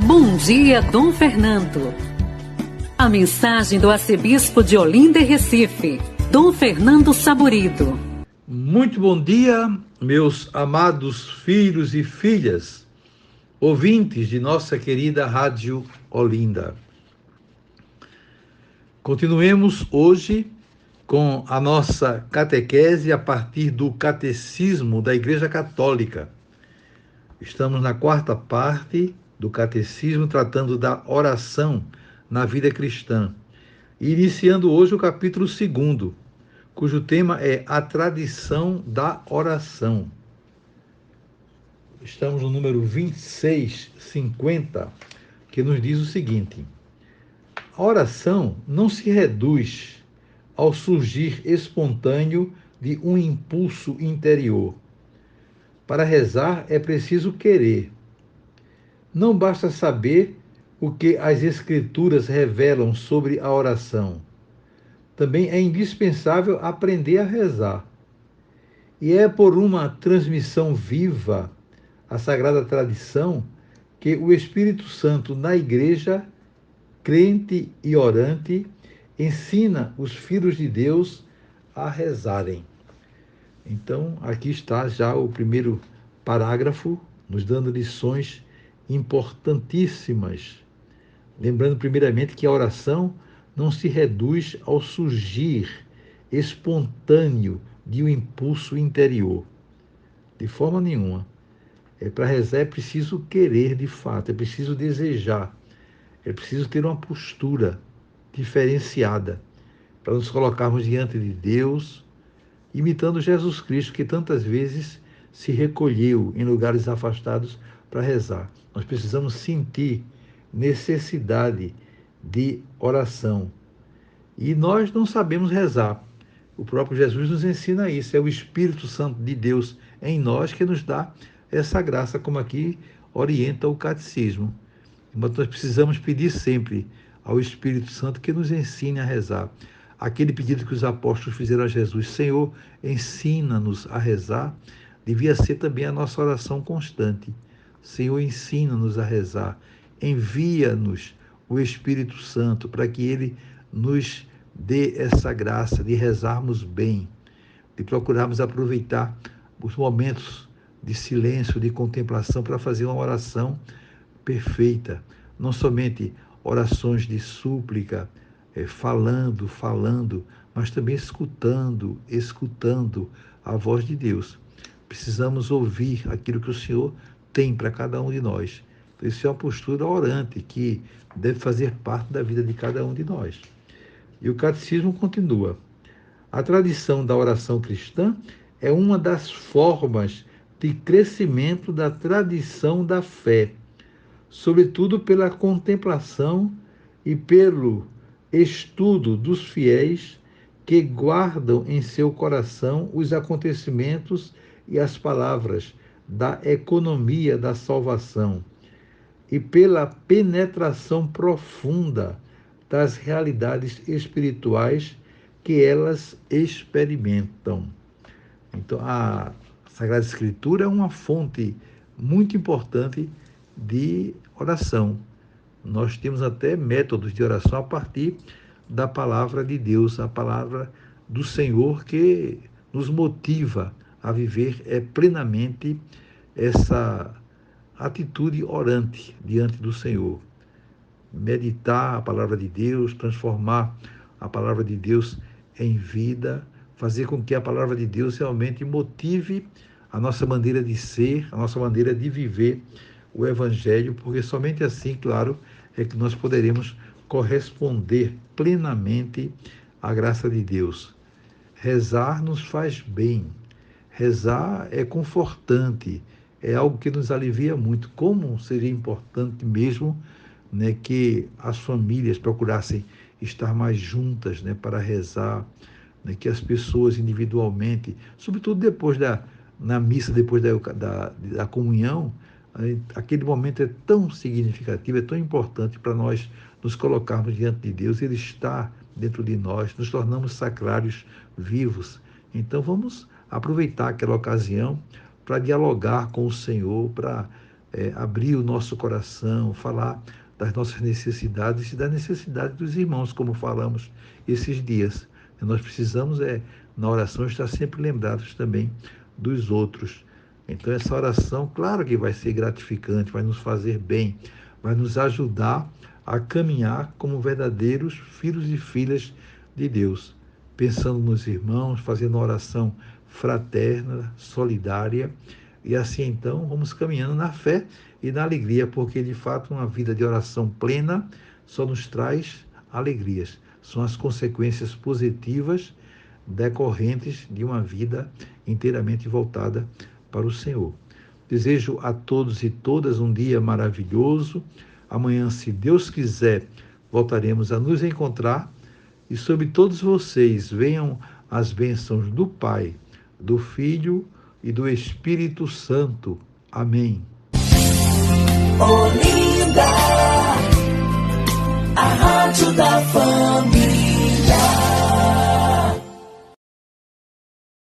Bom dia, Dom Fernando. A mensagem do arcebispo de Olinda e Recife, Dom Fernando Saburido. Muito bom dia, meus amados filhos e filhas, ouvintes de nossa querida Rádio Olinda. Continuemos hoje com a nossa catequese a partir do Catecismo da Igreja Católica. Estamos na quarta parte do Catecismo, tratando da oração na vida cristã. E iniciando hoje o capítulo 2º, cujo tema é a tradição da oração. Estamos no número 2650, que nos diz o seguinte: a oração não se reduz ao surgir espontâneo de um impulso interior. Para rezar é preciso querer. Não basta saber o que as Escrituras revelam sobre a oração. Também é indispensável aprender a rezar. E é por uma transmissão viva, a sagrada tradição, que o Espírito Santo na Igreja, crente e orante, ensina os filhos de Deus a rezarem. Então, aqui está já o primeiro parágrafo, nos dando lições importantíssimas. Lembrando, primeiramente, que a oração não se reduz ao surgir espontâneo de um impulso interior. De forma nenhuma. Para rezar é preciso querer de fato, é preciso desejar, é preciso ter uma postura diferenciada para nos colocarmos diante de Deus, imitando Jesus Cristo, que tantas vezes se recolheu em lugares afastados para rezar. Nós precisamos sentir necessidade de oração. E nós não sabemos rezar. O próprio Jesus nos ensina isso. É o Espírito Santo de Deus em nós que nos dá essa graça, como aqui orienta o catecismo. Mas nós precisamos pedir sempre ao Espírito Santo que nos ensine a rezar. Aquele pedido que os apóstolos fizeram a Jesus: Senhor, ensina-nos a rezar, devia ser também a nossa oração constante. Senhor, ensina-nos a rezar, envia-nos o Espírito Santo para que ele nos dê essa graça de rezarmos bem, de procurarmos aproveitar os momentos de silêncio, de contemplação, para fazer uma oração perfeita. Não somente orações de súplica, falando, mas também escutando a voz de Deus. Precisamos ouvir aquilo que o Senhor tem para cada um de nós. Então, isso é uma postura orante que deve fazer parte da vida de cada um de nós. E o catecismo continua: a tradição da oração cristã é uma das formas de crescimento da tradição da fé, sobretudo pela contemplação e pelo estudo dos fiéis que guardam em seu coração os acontecimentos e as palavras da economia da salvação, e pela penetração profunda das realidades espirituais que elas experimentam. Então, a Sagrada Escritura é uma fonte muito importante de oração. Nós temos até métodos de oração a partir da palavra de Deus, a palavra do Senhor, que nos motiva a viver plenamente essa atitude orante diante do Senhor. Meditar a palavra de Deus, transformar a palavra de Deus em vida, fazer com que a palavra de Deus realmente motive a nossa maneira de ser, a nossa maneira de viver o Evangelho, porque somente assim, claro, é que nós poderemos corresponder plenamente à graça de Deus. Rezar nos faz bem, rezar é confortante, é algo que nos alivia muito. Como seria importante mesmo, né, que as famílias procurassem estar mais juntas, né, para rezar, né, que as pessoas individualmente, sobretudo depois na missa, depois da comunhão, aquele momento é tão significativo, é tão importante para nós nos colocarmos diante de Deus. Ele está dentro de nós, nos tornamos sacrários vivos. Então vamos aproveitar aquela ocasião para dialogar com o Senhor, para abrir o nosso coração, falar das nossas necessidades e da necessidade dos irmãos, como falamos esses dias. E nós precisamos, na oração, estar sempre lembrados também dos outros. Então, essa oração, claro que vai ser gratificante, vai nos fazer bem, vai nos ajudar a caminhar como verdadeiros filhos e filhas de Deus, pensando nos irmãos, fazendo uma oração fraterna, solidária, e assim então vamos caminhando na fé e na alegria, porque de fato uma vida de oração plena só nos traz alegrias. São as consequências positivas decorrentes de uma vida inteiramente voltada para o Senhor. Desejo a todos e todas um dia maravilhoso. Amanhã, se Deus quiser, voltaremos a nos encontrar e sobre todos vocês venham as bênçãos do Pai, do Filho e do Espírito Santo. Amém. Olinda, a Rádio da Fama.